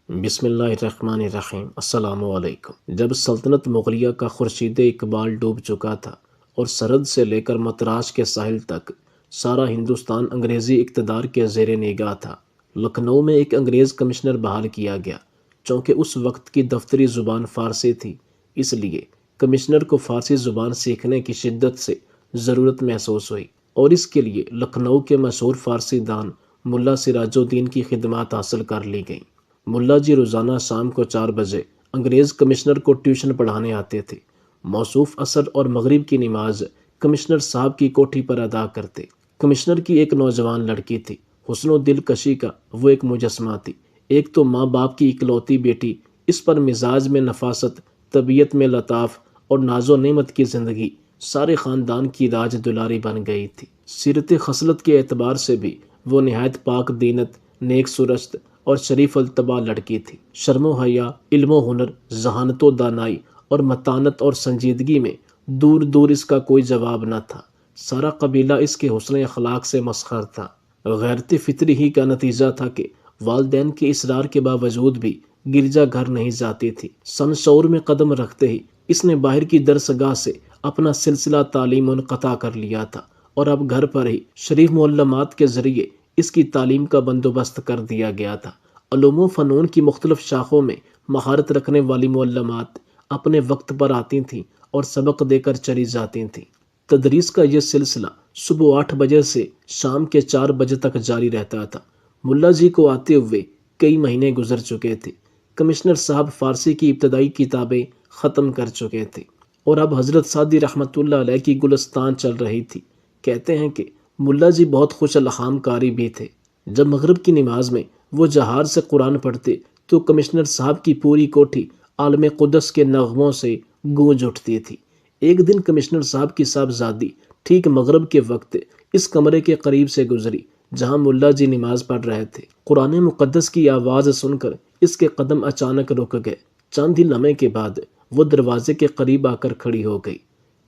بسم اللہ الرحمن الرحیم۔ السلام علیکم۔ جب سلطنت مغلیہ کا خورشید اقبال ڈوب چکا تھا اور سرحد سے لے کر متراش کے ساحل تک سارا ہندوستان انگریزی اقتدار کے زیر نگاہ تھا، لکھنؤ میں ایک انگریز کمشنر بحال کیا گیا۔ چونکہ اس وقت کی دفتری زبان فارسی تھی، اس لیے کمشنر کو فارسی زبان سیکھنے کی شدت سے ضرورت محسوس ہوئی، اور اس کے لیے لکھنؤ کے مشہور فارسی دان ملا سراج الدین کی خدمات حاصل کر لی گئیں۔ ملا جی روزانہ شام کو 4 بجے انگریز کمشنر کو ٹیوشن پڑھانے آتے تھے۔ موصوف عصر اور مغرب کی نماز کمشنر صاحب کی کوٹھی پر ادا کرتے۔ کمشنر کی ایک نوجوان لڑکی تھی، حسن و دلکشی کا وہ ایک مجسمہ تھی۔ ایک تو ماں باپ کی اکلوتی بیٹی، اس پر مزاج میں نفاست، طبیعت میں لطاف اور ناز و نعمت کی زندگی سارے خاندان کی راج دلاری بن گئی تھی۔ سیرت خصلت کے اعتبار سے بھی وہ نہایت پاک دینت، نیک سرشت اور شریف الطبع لڑکی تھی۔ شرم و حیا، علم و ہنر، ذہانت و دانائی اور متانت اور سنجیدگی میں دور دور اس کا کوئی جواب نہ تھا۔ سارا قبیلہ اس کے حسن اخلاق سے مسخر تھا۔ غیرت فطری ہی کا نتیجہ تھا کہ والدین کے اصرار کے باوجود بھی گرجا گھر نہیں جاتی تھی۔ سن شعور میں قدم رکھتے ہی اس نے باہر کی درسگاہ سے اپنا سلسلہ تعلیم منقطع کر لیا تھا، اور اب گھر پر ہی شریف معلمات کے ذریعے اس کی تعلیم کا بندوبست کر دیا گیا تھا۔ علوم و فنون کی مختلف شاخوں میں مہارت رکھنے والی معلمات اپنے وقت پر آتی تھیں اور سبق دے کر چلی جاتی تھیں۔ تدریس کا یہ سلسلہ صبح 8 بجے سے شام کے 4 بجے تک جاری رہتا تھا۔ ملا جی کو آتے ہوئے کئی مہینے گزر چکے تھے۔ کمشنر صاحب فارسی کی ابتدائی کتابیں ختم کر چکے تھے، اور اب حضرت سعدی رحمۃ اللہ علیہ کی گلستان چل رہی تھی۔ کہتے ہیں کہ ملا جی بہت خوش الحام قاری بھی تھے۔ جب مغرب کی نماز میں وہ جہار سے قرآن پڑھتے تو کمشنر صاحب کی پوری کوٹھی عالم قدس کے نغموں سے گونج اٹھتی تھی۔ ایک دن کمشنر صاحب کی صاحبزادی ٹھیک مغرب کے وقت اس کمرے کے قریب سے گزری جہاں ملا جی نماز پڑھ رہے تھے۔ قرآن مقدس کی آواز سن کر اس کے قدم اچانک رک گئے۔ چند ہی لمحے کے بعد وہ دروازے کے قریب آ کر کھڑی ہو گئی۔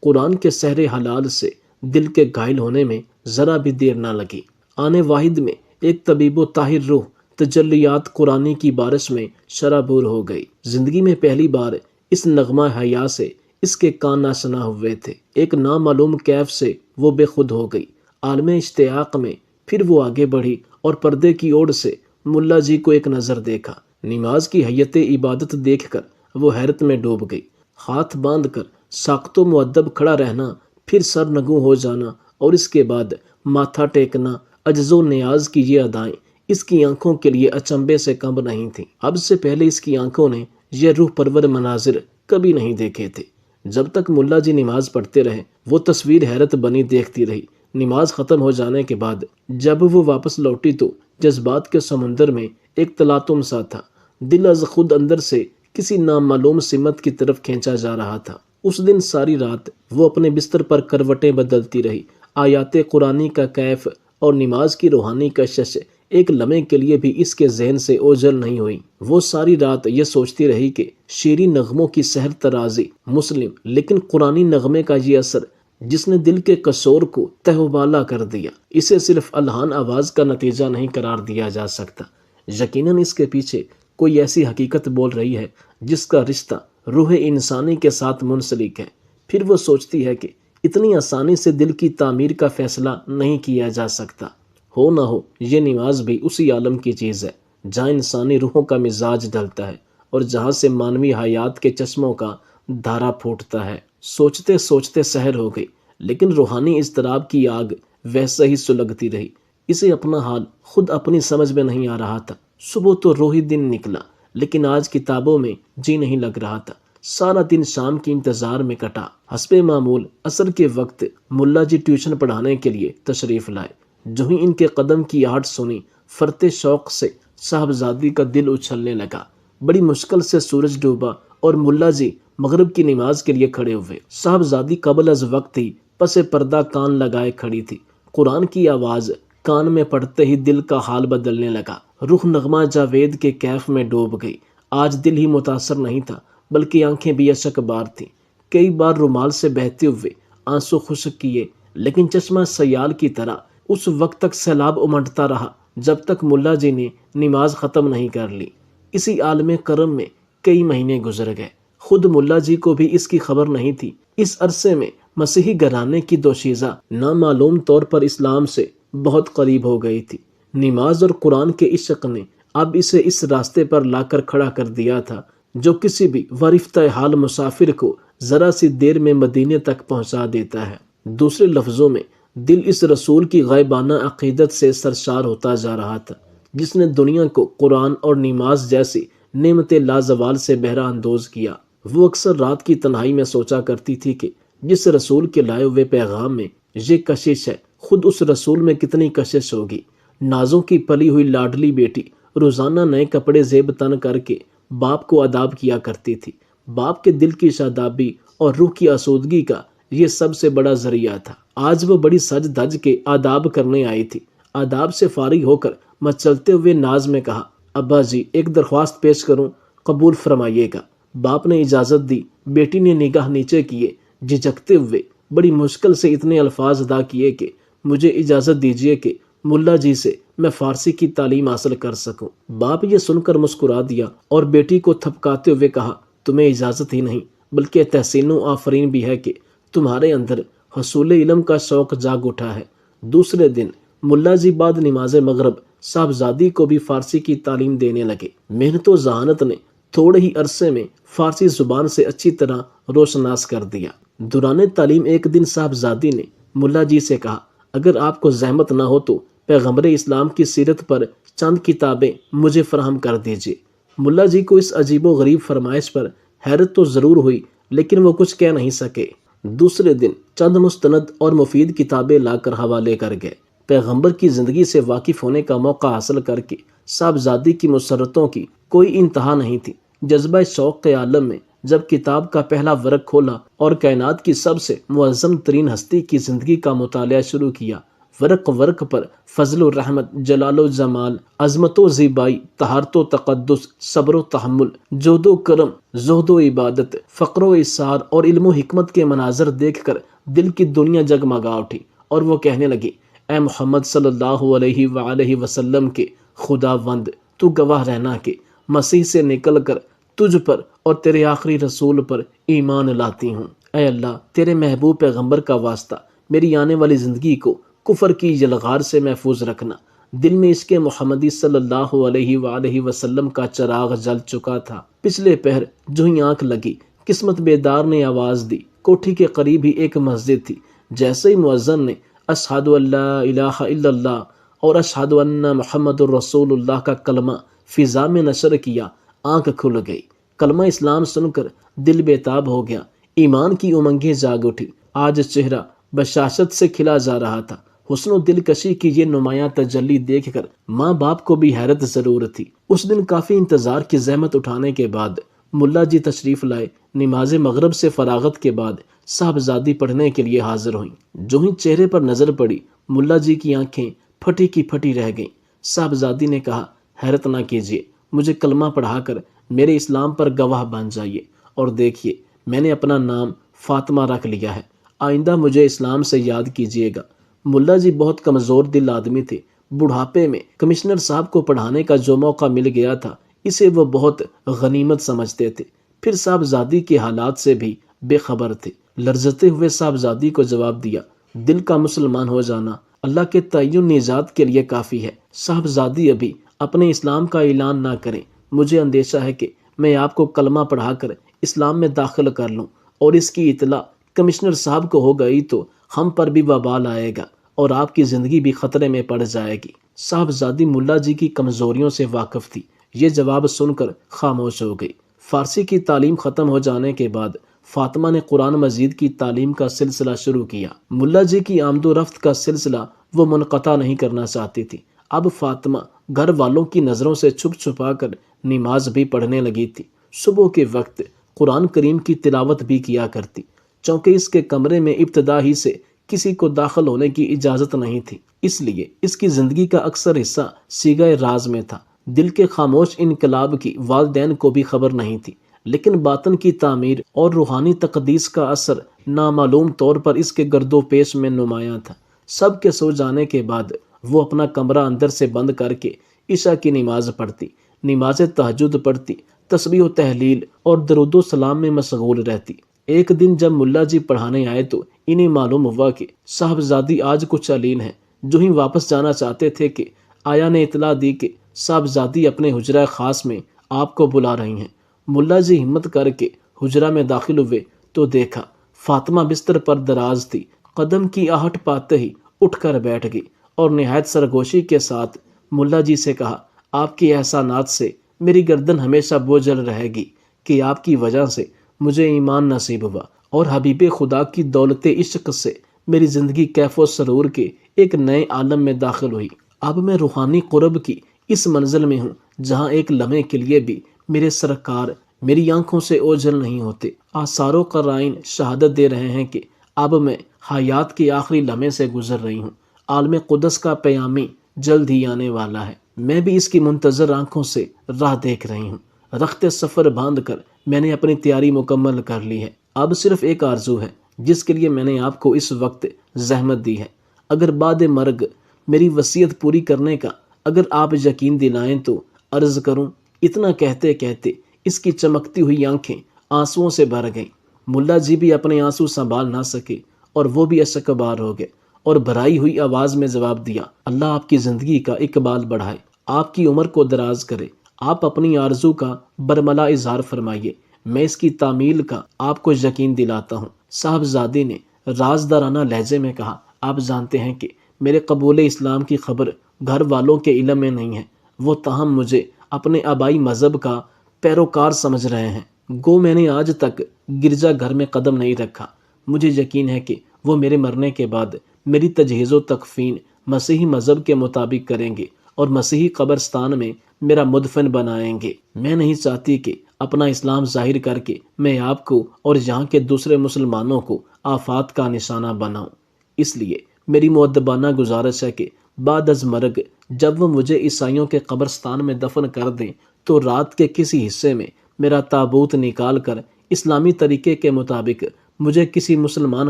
قرآن کے سحر حلال سے دل کے گھائل ہونے میں ذرا بھی دیر نہ لگی۔ آنے واحد میں ایک طبیب و طاہر روح تجلیات قرآنی کی بارش میں شرابور ہو گئی۔ زندگی میں پہلی بار اس نغمہ حیا سے اس کے کان آشنا ہوئے تھے۔ ایک نامعلوم کیف سے وہ بے خود ہو گئی۔ عالم اشتیاق میں پھر وہ آگے بڑھی اور پردے کی اوڑ سے ملا جی کو ایک نظر دیکھا۔ نماز کی حیت عبادت دیکھ کر وہ حیرت میں ڈوب گئی۔ ہاتھ باندھ کر ساکت و مؤدب کھڑا رہنا، پھر سر نگوں ہو جانا، اور اس کے بعد ماتھا ٹیکنا، عجز و نیاز کی یہ ادائیں اس کی آنکھوں کے لیے اچنبے سے کم نہیں تھیں۔ اب سے پہلے اس کی آنکھوں نے یہ روح پرور مناظر کبھی نہیں دیکھے تھے۔ جب تک ملا جی نماز پڑھتے رہے وہ تصویر حیرت بنی دیکھتی رہی۔ نماز ختم ہو جانے کے بعد جب وہ واپس لوٹی تو جذبات کے سمندر میں ایک تلاطم سا تھا۔ دل از خود اندر سے کسی نامعلوم سمت کی طرف کھینچا جا رہا تھا۔ اس دن ساری رات وہ اپنے بستر پر کروٹیں بدلتی رہی۔ آیات قرآنی کا کیف اور نماز کی روحانی کشش ایک لمحے کے لیے بھی اس کے ذہن سے اوجھل نہیں ہوئی۔ وہ ساری رات یہ سوچتی رہی کہ شیریں نغموں کی سحر ترازی مسلم، لیکن قرآنی نغمے کا یہ اثر جس نے دل کے قصور کو تہ و بالا کر دیا، اسے صرف الحان آواز کا نتیجہ نہیں قرار دیا جا سکتا۔ یقیناً اس کے پیچھے کوئی ایسی حقیقت بول رہی ہے جس کا رشتہ روح انسانی کے ساتھ منسلک ہے۔ پھر وہ سوچتی ہے کہ اتنی آسانی سے دل کی تعمیر کا فیصلہ نہیں کیا جا سکتا۔ ہو نہ ہو یہ نماز بھی اسی عالم کی چیز ہے جہاں انسانی روحوں کا مزاج ڈھلتا ہے اور جہاں سے مانوی حیات کے چشموں کا دھارا پھوٹتا ہے۔ سوچتے سوچتے سحر ہو گئی، لیکن روحانی اضطراب کی آگ ویسے ہی سلگتی رہی۔ اسے اپنا حال خود اپنی سمجھ میں نہیں آ رہا تھا۔ صبح تو روحی دن نکلا، لیکن آج کتابوں میں جی نہیں لگ رہا تھا۔ سارا دن شام کی انتظار میں کٹا۔ حسب معمول عصر کے وقت ملا جی ٹیوشن پڑھانے کے لیے تشریف لائے۔ جو ہی ان کے قدم کی آہٹ سنی، فرتے شوق سے صاحبزادی کا دل اچھلنے لگا۔ بڑی مشکل سے سورج ڈوبا اور ملا جی مغرب کی نماز کے لیے کھڑے ہوئے۔ صاحبزادی قبل از وقت ہی پس پردہ کان لگائے کھڑی تھی۔ قرآن کی آواز کان میں پڑتے ہی دل کا حال بدلنے لگا۔ روح نغمہ جاوید کے کیف میں ڈوب گئی۔ آج دل ہی متاثر نہیں تھا بلکہ آنکھیں بھی اشک بار تھیں۔ کئی بار رومال سے بہتے ہوئے آنسو خشک کیے، لیکن چشمہ سیال کی طرح اس وقت تک سیلاب امٹتا رہا جب تک ملا جی نے نماز ختم نہیں کر لی۔ اسی عالم کرم میں کئی مہینے گزر گئے، خود ملا جی کو بھی اس کی خبر نہیں تھی۔ اس عرصے میں مسیحی گھرانے کی دوشیزہ نامعلوم طور پر اسلام سے بہت قریب ہو گئی تھی۔ نماز اور قرآن کے عشق نے اب اسے اس راستے پر لا کر کھڑا کر دیا تھا جو کسی بھی ورفتہ حال مسافر کو ذرا سی دیر میں مدینے تک پہنچا دیتا ہے۔ دوسرے لفظوں میں دل اس رسول کی غائبانہ عقیدت سے سرشار ہوتا جا رہا تھا جس نے دنیا کو قرآن اور نماز جیسی نعمت لازوال سے بہرہ اندوز کیا۔ وہ اکثر رات کی تنہائی میں سوچا کرتی تھی کہ جس رسول کے لائے ہوئے پیغام میں یہ کشش ہے، خود اس رسول میں کتنی کشش ہوگی۔ نازوں کی پلی ہوئی لاڈلی بیٹی روزانہ نئے کپڑے زیب تن کر کے باپ کو آداب کیا کرتی تھی۔ باپ کے دل کی شادابی اور روح کی آسودگی کا یہ سب سے بڑا ذریعہ تھا۔ آج وہ بڑی سج دھج کے آداب کرنے آئی تھی۔ آداب سے فارغ ہو کر مچلتے ہوئے ناز میں کہا، ابا جی ایک درخواست پیش کروں، قبول فرمائیے گا۔ باپ نے اجازت دی۔ بیٹی نے نگاہ نیچے کیے، جھجکتے ہوئے بڑی مشکل سے اتنے الفاظ ادا کیے کہ مجھے اجازت دیجیے کہ ملا جی سے میں فارسی کی تعلیم حاصل کر سکوں۔ باپ یہ سن کر مسکرا دیا اور بیٹی کو تھپکاتے ہوئے کہا، تمہیں اجازت ہی نہیں بلکہ تحسین و آفرین بھی ہے کہ تمہارے اندر حصول علم کا شوق جاگ اٹھا ہے۔ دوسرے دن ملا جی بعد نماز مغرب صاحبزادی کو بھی فارسی کی تعلیم دینے لگے۔ محنت و ذہانت نے تھوڑے ہی عرصے میں فارسی زبان سے اچھی طرح روشناس کر دیا۔ دوران تعلیم ایک دن صاحبزادی نے ملا جی سے کہا، اگر آپ کو زحمت نہ ہو تو پیغمبر اسلام کی سیرت پر چند کتابیں مجھے فراہم کر دیجیے۔ ملا جی کو اس عجیب و غریب فرمائش پر حیرت تو ضرور ہوئی لیکن وہ کچھ کہہ نہیں سکے۔ دوسرے دن چند مستند اور مفید کتابیں لا کر حوالے کر گئے۔ پیغمبر کی زندگی سے واقف ہونے کا موقع حاصل کر کے صاحبزادی کی مسرتوں کی کوئی انتہا نہیں تھی۔ جذبہ شوق کے عالم میں جب کتاب کا پہلا ورق کھولا اور کائنات کی سب سے معظم ترین ہستی کی زندگی کا مطالعہ شروع کیا، ورق ورق پر فضل و رحمت، جلال و جمال، عظمت و زیبائی، طہارت و تقدس، صبر و تحمل، جود و کرم، زہد و عبادت، فقر و اثار اور علم و حکمت کے مناظر دیکھ کر دل کی دنیا جگمگا اٹھی اور وہ کہنے لگی، اے محمد صلی اللہ علیہ وآلہ وسلم کے خدا وند، تو گواہ رہنا کہ مسیح سے نکل کر تجھ پر اور تیرے آخری رسول پر ایمان لاتی ہوں۔ اے اللہ، تیرے محبوب پیغمبر کا واسطہ میری آنے والی زندگی کو کفر کی یلغار سے محفوظ رکھنا۔ دل میں عشق محمدی صلی اللہ علیہ وآلہ وسلم کا چراغ جل چکا تھا۔ پچھلے پہر جو ہی آنکھ لگی، قسمت بیدار نے آواز دی۔ کوٹھی کے قریب ہی ایک مسجد تھی۔ جیسے ہی مؤذن نے اشہد ان لا الہ الا اللہ اور اشہد ان محمد الرسول اللہ کا کلمہ فضا میں نشر کیا، آنکھ کھل گئی۔ کلمہ اسلام سن کر دل بیتاب ہو گیا، ایمان کی امنگیں جاگ اٹھی۔ آج چہرہ بشاشت سے کھلا جا رہا تھا۔ حسن و دلکشی کی یہ نمایاں تجلی دیکھ کر ماں باپ کو بھی حیرت ضرور تھی۔ اس دن کافی انتظار کی زحمت اٹھانے کے بعد ملا جی تشریف لائے۔ نماز مغرب سے فراغت کے بعد صاحبزادی پڑھنے کے لیے حاضر ہوئیں۔ جو ہی چہرے پر نظر پڑی، ملا جی کی آنکھیں پھٹی کی پھٹی رہ گئیں۔ صاحبزادی نے کہا، حیرت نہ کیجیے، مجھے کلمہ پڑھا کر میرے اسلام پر گواہ بن جائیے، اور دیکھیے میں نے اپنا نام فاطمہ رکھ لیا ہے، آئندہ مجھے اسلام سے یاد کیجیے گا۔ ملا جی بہت کمزور دل آدمی تھے۔ بڑھاپے میں کمشنر صاحب کو پڑھانے کا جو موقع مل گیا تھا اسے وہ بہت غنیمت سمجھتے تھے۔ پھر صاحبزادی کے حالات سے بھی بے خبر تھے۔ لرزتے ہوئے صاحبزادی کو جواب دیا، دل کا مسلمان ہو جانا اللہ کے تعین نجات کے لیے کافی ہے۔ صاحبزادی ابھی اپنے اسلام کا اعلان نہ کریں، مجھے اندیشہ ہے کہ میں آپ کو کلمہ پڑھا کر اسلام میں داخل کر لوں اور اس کی اطلاع کمشنر صاحب کو ہو گئی تو ہم پر بھی وبال آئے گا اور آپ کی زندگی بھی خطرے میں پڑ جائے گی۔ صاحبزادی ملا جی کی کمزوریوں سے واقف تھی۔ یہ جواب سن کر خاموش ہو گئی۔ فارسی کی تعلیم ختم ہو جانے کے بعد فاطمہ نے قرآن مجید کی تعلیم کا سلسلہ شروع کیا۔ ملا جی کی آمد و رفت کا سلسلہ وہ منقطع نہیں کرنا چاہتی تھی۔ اب فاطمہ گھر والوں کی نظروں سے چھپ چھپا کر نماز بھی پڑھنے لگی تھی۔ صبح کے وقت قرآن کریم کی تلاوت بھی کیا کرتی، چونکہ اس کے کمرے میں ابتدا ہی سے کسی کو داخل ہونے کی اجازت نہیں تھی، اس لیے اس کی زندگی کا اکثر حصہ سیغہ راز میں تھا۔ دل کے خاموش انقلاب کی والدین کو بھی خبر نہیں تھی، لیکن باطن کی تعمیر اور روحانی تقدیس کا اثر نامعلوم طور پر اس کے گرد و پیش میں نمایاں تھا۔ سب کے سو جانے کے بعد وہ اپنا کمرہ اندر سے بند کر کے عشاء کی نماز پڑھتی، نماز تہجد پڑھتی، تسبیح و تحلیل اور درود و سلام میں مشغول رہتی۔ ایک دن جب ملا جی پڑھانے آئے تو انہیں معلوم ہوا کہ صاحبزادی آج کچھ علیل ہیں۔ جو ہی واپس جانا چاہتے تھے کہ آیا نے اطلاع دی کہ صاحبزادی اپنے حجرہ خاص میں آپ کو بلا رہی ہیں۔ ملا جی ہمت کر کے حجرہ میں داخل ہوئے تو دیکھا فاطمہ بستر پر دراز تھی۔ قدم کی آہٹ پاتے ہی اٹھ کر بیٹھ گئی اور نہایت سرگوشی کے ساتھ ملا جی سے کہا، آپ کے احسانات سے میری گردن ہمیشہ بوجھل رہے گی کہ آپ کی وجہ سے مجھے ایمان نصیب ہوا اور حبیب خدا کی دولت عشق سے میری زندگی کیف و سرور کے ایک نئے عالم میں داخل ہوئی۔ اب میں روحانی قرب کی اس منزل میں ہوں جہاں ایک لمحے کے لیے بھی میرے سرکار میری آنکھوں سے اوجھل نہیں ہوتے۔ آثار و قرائن شہادت دے رہے ہیں کہ اب میں حیات کے آخری لمحے سے گزر رہی ہوں۔ عالم قدس کا پیامی جلد ہی آنے والا ہے۔ میں بھی اس کی منتظر آنکھوں سے راہ دیکھ رہی ہوں۔ رخت سفر باندھ کر میں نے اپنی تیاری مکمل کر لی ہے۔ اب صرف ایک آرزو ہے جس کے لیے میں نے آپ کو اس وقت زحمت دی ہے۔ اگر بعد مرگ میری وصیت پوری کرنے کا اگر آپ یقین دلائیں تو عرض کروں۔ اتنا کہتے کہتے اس کی چمکتی ہوئی آنکھیں آنسوؤں سے بھر گئیں۔ ملا جی بھی اپنے آنسو سنبھال نہ سکے اور وہ بھی اشک بار ہو گئے اور بھرائی ہوئی آواز میں جواب دیا، اللہ آپ کی زندگی کا اقبال بڑھائے، آپ کی عمر کو دراز کرے۔ آپ اپنی آرزو کا برملا اظہار فرمائیے، میں اس کی تعمیل کا آپ کو یقین دلاتا ہوں۔ صاحبزادی نے رازدارانہ لہجے میں کہا، آپ جانتے ہیں کہ میرے قبول اسلام کی خبر گھر والوں کے علم میں نہیں ہے۔ وہ تاہم مجھے اپنے آبائی مذہب کا پیروکار سمجھ رہے ہیں۔ گو میں نے آج تک گرجا گھر میں قدم نہیں رکھا۔ مجھے یقین ہے کہ وہ میرے مرنے کے بعد میری تجہیز و تکفین مسیحی مذہب کے مطابق کریں گے اور مسیحی قبرستان میں میرا مدفن بنائیں گے۔ میں نہیں چاہتی کہ اپنا اسلام ظاہر کر کے میں آپ کو اور یہاں کے دوسرے مسلمانوں کو آفات کا نشانہ بناؤں۔ اس لیے میری مؤدبانہ گزارش ہے کہ بعد از مرگ جب وہ مجھے عیسائیوں کے قبرستان میں دفن کر دیں تو رات کے کسی حصے میں میرا تابوت نکال کر اسلامی طریقے کے مطابق مجھے کسی مسلمان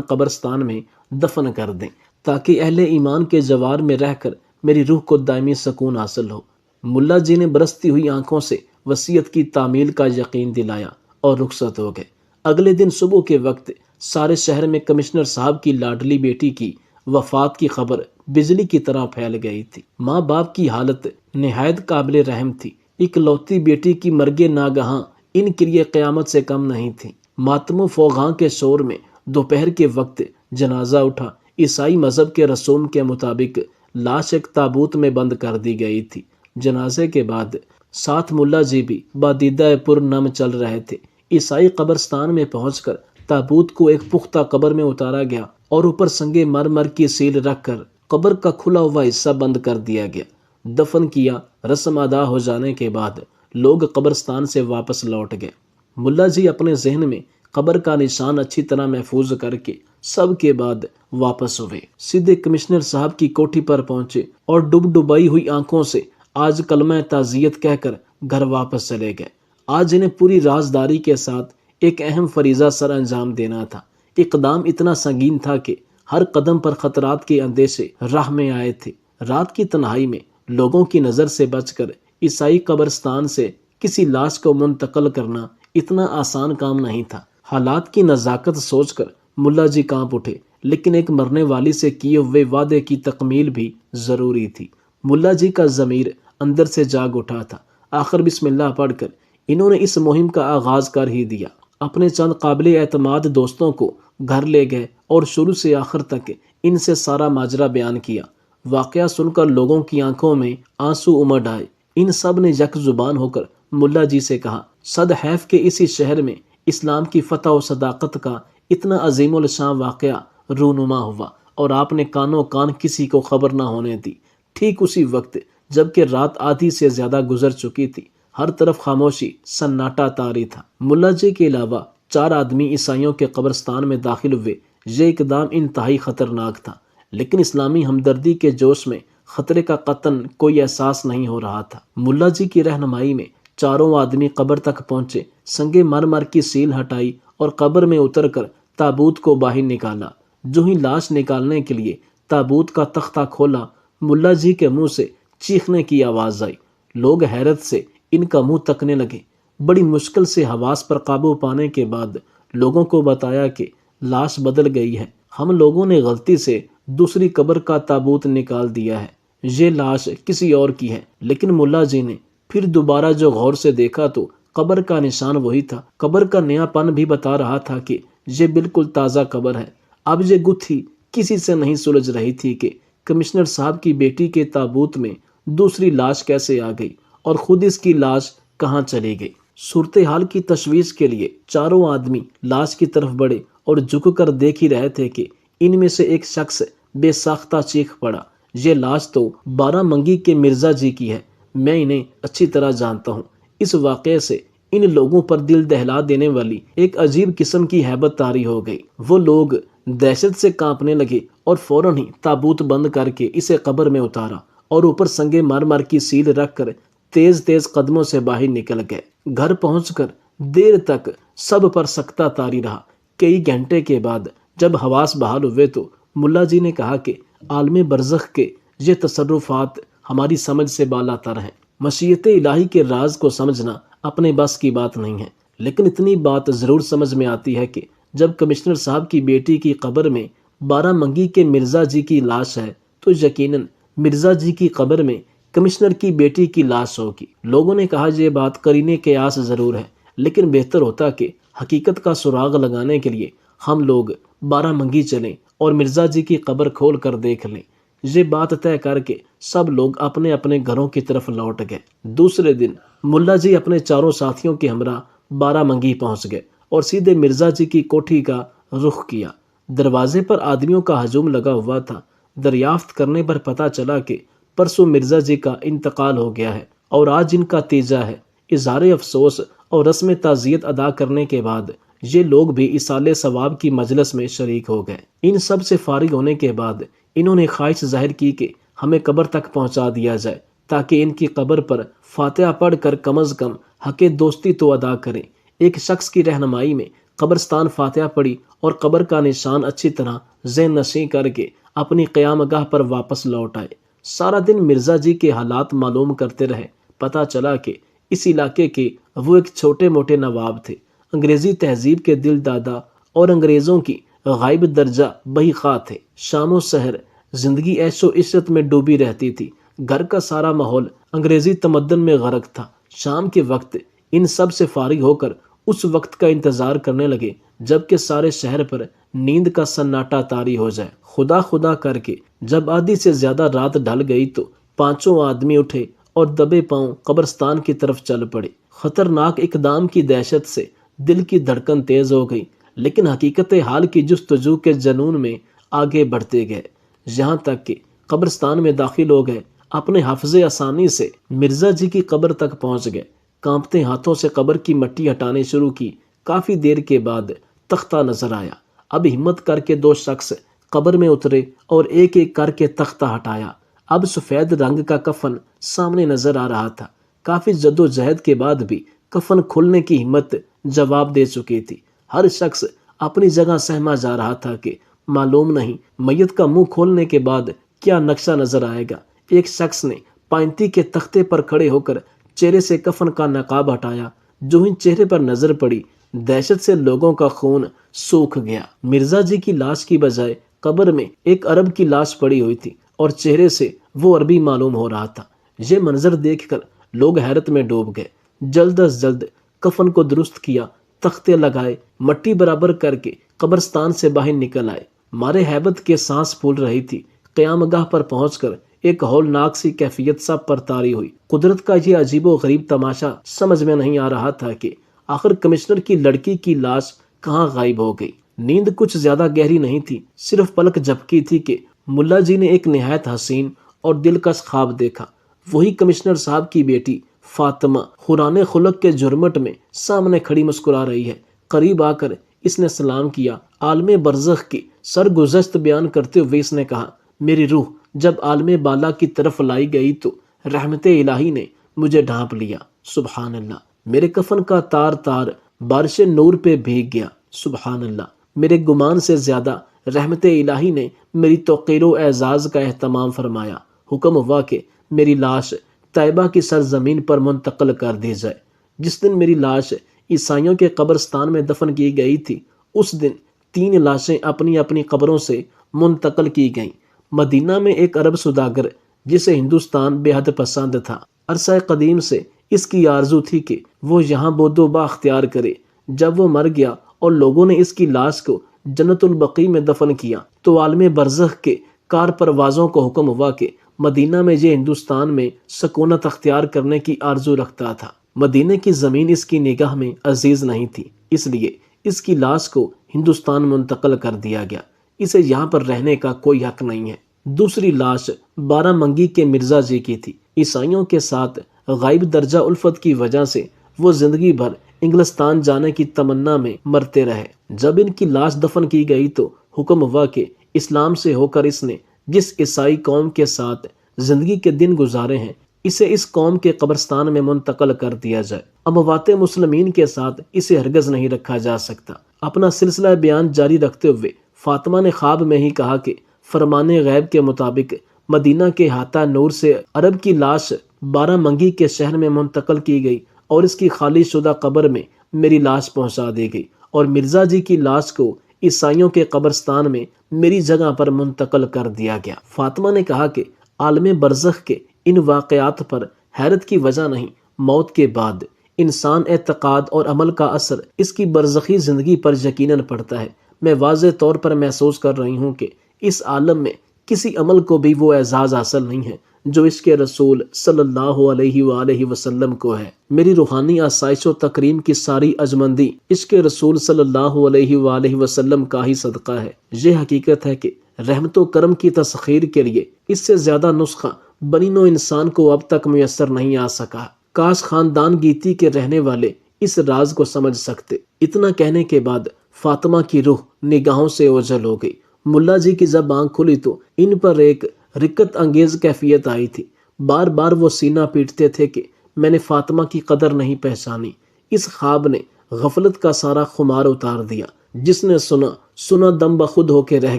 قبرستان میں دفن کر دیں تاکہ اہل ایمان کے جوار میں رہ کر میری روح کو دائمی سکون حاصل ہو۔ ملا جی نے برستی ہوئی آنکھوں سے وصیت کی تعمیل کا یقین دلایا اور رخصت ہو گئے۔ اگلے دن صبح کے وقت سارے شہر میں کمشنر صاحب کی لاڈلی بیٹی کی وفات کی خبر بجلی کی طرح پھیل گئی تھی۔ ماں باپ کی حالت نہایت قابل رحم تھی۔ اکلوتی بیٹی کی مرگ ناگہاں ان کے لیے قیامت سے کم نہیں تھی۔ ماتم و فوغاں کے شور میں دوپہر کے وقت جنازہ اٹھا۔ عیسائی مذہب کے رسوم کے مطابق لاش ایک تابوت میں بند کر دی گئی تھی۔ جنازے کے بعد ساتھ ملا جی بھی بادیدہ پر نم چل رہے تھے۔ عیسائی قبرستان میں پہنچ کر تابوت کو ایک پختہ قبر میں اتارا گیا اور اوپر سنگ مرمر کی سیل رکھ کر قبر کا کھلا ہوا حصہ بند کر دیا گیا۔ دفن کیا۔ رسم ادا ہو جانے کے بعد لوگ قبرستان سے واپس لوٹ گئے۔ ملا جی اپنے ذہن میں قبر کا نشان اچھی طرح محفوظ کر کے سب کے بعد واپس ہوئے۔ سیدھے کمشنر صاحب کی کوٹھی پر پہنچے اور ڈبائی ہوئی آنکھوں سے آج کلمہ تعزیت کہہ کر گھر واپس چلے گئے۔ آج انہیں پوری رازداری کے ساتھ ایک اہم فریضہ سر انجام دینا تھا۔ اقدام اتنا سنگین تھا کہ ہر قدم پر خطرات کے اندیشے راہ میں آئے تھے۔ رات کی تنہائی میں لوگوں کی نظر سے بچ کر عیسائی قبرستان سے کسی لاش کو منتقل کرنا اتنا آسان کام نہیں تھا۔ حالات کی نزاکت سوچ کر ملا جی کانپ اٹھے، لیکن ایک مرنے والی سے کیے ہوئے وعدے کی تکمیل بھی ضروری تھی۔ ملا جی کا ضمیر اندر سے جاگ اٹھا تھا۔ آخر بسم اللہ پڑھ کر انہوں نے اس مہم کا آغاز کر ہی دیا۔ اپنے چند قابل اعتماد دوستوں کو گھر لے گئے اور شروع سے آخر تک ان سے سارا ماجرا بیان کیا۔ واقعہ سن کر لوگوں کی آنکھوں میں آنسو امڈ آئے۔ ان سب نے یک زبان ہو کر ملا جی سے کہا، صد حیف کے اسی شہر میں اسلام کی فتح و صداقت کا اتنا عظیم الشان واقعہ رونما ہوا اور آپ نے کانوں کان کسی کو خبر نہ ہونے دی۔ ٹھیک اسی وقت جبکہ رات آدھی سے زیادہ گزر چکی تھی، ہر طرف خاموشی سناٹا طاری تھا۔ ملا جی کے علاوہ 4 آدمی عیسائیوں کے قبرستان میں داخل ہوئے۔ یہ اقدام انتہائی خطرناک تھا، لیکن اسلامی ہمدردی کے جوش میں خطرے کا قطعاً کوئی احساس نہیں ہو رہا تھا۔ ملا جی کی رہنمائی میں چاروں آدمی قبر تک پہنچے، سنگ مرمر کی سیل ہٹائی اور قبر میں اتر کر تابوت کو باہر نکالا۔ جو ہی لاش نکالنے کے لیے تابوت کا تختہ کھولا، ملا جی کے منہ سے چیخنے کی آواز آئی۔ لوگ حیرت سے ان کا منہ تکنے لگے۔ بڑی مشکل سے حواس پر قابو پانے کے بعد لوگوں کو بتایا کہ لاش بدل گئی ہے، ہم لوگوں نے غلطی سے دوسری قبر کا تابوت نکال دیا ہے، یہ لاش کسی اور کی ہے۔ لیکن ملا جی نے پھر دوبارہ جو غور سے دیکھا تو قبر کا نشان وہی تھا۔ قبر کا نیا پن بھی بتا رہا تھا کہ یہ بالکل تازہ قبر ہے۔ اب یہ گتھی کسی سے نہیں سلجھ رہی تھی کہ کمشنر صاحب کی بیٹی کے تابوت میں دوسری لاش کیسے آ گئی اور خود اس کی لاش کہاں چلی گئی۔ صورتحال کی تشویش کے لیے چاروں آدمی لاش کی طرف بڑھے اور جھک کر دیکھ ہی رہے تھے کہ ان میں سے ایک شخص بے ساختہ چیخ پڑا، یہ لاش تو بارہ منگی کے مرزا جی کی ہے، میں انہیں اچھی طرح جانتا ہوں۔ اس واقعے سے ان لوگوں پر دل دہلا دینے والی ایک عجیب قسم کی ہیبت طاری ہو گئی۔ وہ لوگ دہشت سے کانپنے لگے اور فوراً ہی تابوت بند کر کے اسے قبر میں اتارا اور اوپر سنگ مرمر کی سیل رکھ کر تیز تیز قدموں سے باہر نکل گئے۔ گھر پہنچ کر دیر تک سب پر سکتہ طاری رہا۔ کئی گھنٹے کے بعد جب حواس بحال ہوئے تو ملا جی نے کہا کہ عالم برزخ کے یہ تصرفات ہماری سمجھ سے بالا تر ہیں۔ مشیت الہی کے راز کو سمجھنا اپنے بس کی بات نہیں ہے، لیکن اتنی بات ضرور سمجھ میں آتی ہے کہ جب کمشنر صاحب کی بیٹی کی قبر میں بارہ منگی کے مرزا جی کی لاش ہے تو یقیناً مرزا جی کی قبر میں کمشنر کی بیٹی کی لاش ہوگی۔ لوگوں نے کہا یہ بات قرینے قیاس ضرور ہے، لیکن بہتر ہوتا کہ حقیقت کا سراغ لگانے کے لیے ہم لوگ بارہ منگی چلیں اور مرزا جی کی قبر کھول کر دیکھ لیں۔ یہ بات طے کر کے سب لوگ اپنے اپنے گھروں کی طرف لوٹ گئے۔ دوسرے دن ملا جی اپنے چاروں ساتھیوں کے ہمراہ بارہ منگی پہنچ گئے اور سیدھے مرزا جی کی کوٹھی کا رخ کیا۔ دروازے پر آدمیوں کا ہجوم لگا ہوا تھا۔ دریافت کرنے پر پتہ چلا کہ پرسوں مرزا جی کا انتقال ہو گیا ہے اور آج ان کا تیجا ہے۔ اظہار افسوس اور رسم تعزیت ادا کرنے کے بعد یہ لوگ بھی ایصال ثواب کی مجلس میں شریک ہو گئے۔ ان سب سے فارغ ہونے کے بعد انہوں نے خواہش ظاہر کی کہ ہمیں قبر تک پہنچا دیا جائے تاکہ ان کی قبر پر فاتحہ پڑھ کر کم از کم حق دوستی تو ادا کریں۔ ایک شخص کی رہنمائی میں قبرستان فاتحہ پڑھی اور قبر کا نشان اچھی طرح ذہن نشیں کر کے اپنی قیام گاہ پر واپس لوٹ آئے۔ سارا دن مرزا جی کے حالات معلوم کرتے رہے۔ پتہ چلا کہ اس علاقے کے وہ ایک چھوٹے موٹے نواب تھے، انگریزی تہذیب کے دل دادا اور انگریزوں کی غائب درجہ بہی خواہ تھے۔ شام و سحر زندگی عیش و عشرت میں ڈوبی رہتی تھی۔ گھر کا سارا ماحول انگریزی تمدن میں غرق تھا۔ شام کے وقت ان سب سے فارغ ہو کر اس وقت کا انتظار کرنے لگے جبکہ سارے شہر پر نیند کا سناٹا طاری ہو جائے۔ خدا خدا کر کے جب آدھی سے زیادہ رات ڈھل گئی تو پانچوں آدمی اٹھے اور دبے پاؤں قبرستان کی طرف چل پڑے۔ خطرناک اقدام کی دہشت سے دل کی دھڑکن تیز ہو گئی، لیکن حقیقت حال کی جستجو کے جنون میں آگے بڑھتے گئے، یہاں تک کہ قبرستان میں داخل ہو گئے۔ اپنے حفظ آسانی سے مرزا جی کی قبر تک پہنچ گئے۔ کانپتے ہاتھوں سے قبر کی مٹی ہٹانے شروع کی۔ کافی دیر کے بعد تختہ نظر آیا۔ اب ہمت کر کے دو شخص قبر میں اترے اور ایک ایک کر کے تختہ ہٹایا۔ اب سفید رنگ کا کفن سامنے نظر آ رہا تھا۔ کافی جد و جہد کے بعد بھی کفن کھلنے کی ہمت جواب دے چکی تھی۔ ہر شخص اپنی جگہ سہما جا رہا تھا کہ معلوم نہیں میت کا منہ کھولنے کے بعد کیا نقشہ نظر آئے گا۔ ایک شخص نے پائنتی کے تختے پر کھڑے ہو کر چہرے سے کفن کا نقاب ہٹایا۔ جو ہی چہرے پر نظر پڑی، دہشت سے لوگوں کا خون سوکھ گیا۔ مرزا جی کی لاش کی بجائے قبر میں ایک عرب کی لاش پڑی ہوئی تھی اور چہرے سے وہ عربی معلوم ہو رہا تھا۔ یہ منظر دیکھ کر لوگ حیرت میں ڈوب گئے۔ جلد از جلد کفن کو درست کیا، تختے لگائے، مٹی برابر کر کے قبرستان سے باہر نکل آئے۔ مارے ہیبت کے سانس پھول رہی تھی۔ قیام گاہ پر پہنچ کر ایک ہولناک سی کیفیت سب پر طاری ہوئی۔ قدرت کا یہ عجیب و غریب تماشا سمجھ میں نہیں آ رہا تھا کہ آخر کمشنر کی لڑکی کی لاش کہاں غائب ہو گئی۔ نیند کچھ زیادہ گہری نہیں تھی، صرف پلک جھپکی تھی کہ ملا جی نے ایک نہایت حسین اور دلکش خواب دیکھا۔ وہی کمشنر صاحب کی بیٹی فاطمہ قرآن خلق کے جھرمٹ میں سامنے کھڑی مسکرا رہی ہے۔ قریب آ کر اس نے سلام کیا۔ عالم برزخ کی سرگزشت بیان کرتے ہوئے اس نے کہا، میری روح جب عالم بالا کی طرف لائی گئی تو رحمت الہی نے مجھے ڈھانپ لیا۔ سبحان اللہ۔ میرے کفن کا تار تار بارش نور پہ بھیگ گیا۔ سبحان اللہ۔ میرے گمان سے زیادہ رحمت الہی نے میری توقیر و اعزاز کا اہتمام فرمایا۔ حکم ہوا کہ میری لاش طیبہ کی سرزمین پر منتقل کر دی جائے۔ جس دن میری لاش عیسائیوں کے قبرستان میں دفن کی گئی تھی، اس دن 3 لاشیں اپنی اپنی قبروں سے منتقل کی گئیں۔ مدینہ میں ایک عرب سوداگر جسے ہندوستان بے حد پسند تھا، عرصہ قدیم سے اس کی آرزو تھی کہ وہ یہاں بود و با اختیار کرے۔ جب وہ مر گیا اور لوگوں نے اس کی لاش کو جنت البقیع میں دفن کیا تو عالم برزخ کے کار پروازوں کو حکم ہوا کہ مدینہ میں یہ ہندوستان میں سکونت اختیار کرنے کی آرزو رکھتا تھا۔ مدینہ کی زمین اس کی نگاہ میں عزیز نہیں تھی، اس لیے اس کی لاش کو ہندوستان منتقل کر دیا گیا۔ اسے یہاں پر رہنے کا کوئی حق نہیں ہے۔ دوسری لاش بارہ منگی کے مرزا جی کی تھی۔ عیسائیوں کے ساتھ غائب درجہ الفت کی وجہ سے وہ زندگی بھر انگلستان جانے کی تمنا میں مرتے رہے۔ جب ان کی لاش دفن کی گئی تو حکم ہوا کہ اسلام سے ہو کر اس نے جس عیسائی قوم کے ساتھ زندگی کے دن گزارے ہیں، اسے اس قوم کے قبرستان میں منتقل کر دیا جائے۔ اموات مسلمین کے ساتھ اسے ہرگز نہیں رکھا جا سکتا۔ اپنا سلسلہ بیان جاری رکھتے ہوئے فاطمہ نے خواب میں ہی کہا کہ فرمان غیب کے مطابق مدینہ کے ہاتھا نور سے عرب کی لاش بارہ منگی کے شہر میں منتقل کی گئی اور اس کی خالی شدہ قبر میں میری لاش پہنچا دی گئی، اور مرزا جی کی لاش کو عیسائیوں کے قبرستان میں میری جگہ پر منتقل کر دیا گیا۔ فاطمہ نے کہا کہ عالم برزخ کے ان واقعات پر حیرت کی وجہ نہیں، موت کے بعد انسان اعتقاد اور عمل کا اثر اس کی برزخی زندگی پر یقیناً پڑتا ہے۔ میں واضح طور پر محسوس کر رہی ہوں کہ اس عالم میں کسی عمل کو بھی وہ اعزاز حاصل نہیں ہے جو اس کے رسول صلی اللہ علیہ وآلہ وسلم کو ہے۔ میری روحانی آسائش و تکریم کی ساری عظمندی اس کے رسول صلی اللہ علیہ وآلہ وسلم کا ہی صدقہ ہے۔ یہ حقیقت ہے کہ رحمت و کرم کی تسخیر کے لیے اس سے زیادہ نسخہ بنی نوع انسان کو اب تک میسر نہیں آ سکا۔ کاش خاندان گیتی کے رہنے والے اس راز کو سمجھ سکتے۔ اتنا کہنے کے بعد فاطمہ کی روح نگاہوں سے اوجھل ہو گئی۔ ملا جی کی جب آنکھ کھلی تو ان پر ایک رکت انگیز کیفیت آئی تھی۔ بار بار وہ سینہ پیٹتے تھے کہ میں نے فاطمہ کی قدر نہیں پہچانی۔ اس خواب نے غفلت کا سارا خمار اتار دیا۔ جس نے سنا دم بخود ہو کے رہ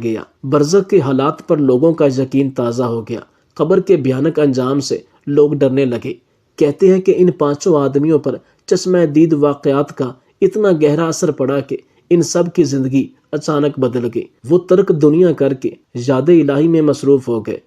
گیا۔ برزخ کے حالات پر لوگوں کا یقین تازہ ہو گیا۔ قبر کے بھیانک انجام سے لوگ ڈرنے لگے۔ کہتے ہیں کہ ان 5 آدمیوں پر چشمہ دید واقعات کا اتنا گہرا اثر پڑا کہ ان سب کی زندگی اچانک بدل گئی۔ وہ ترک دنیا کر کے یاد الہی میں مصروف ہو گئے۔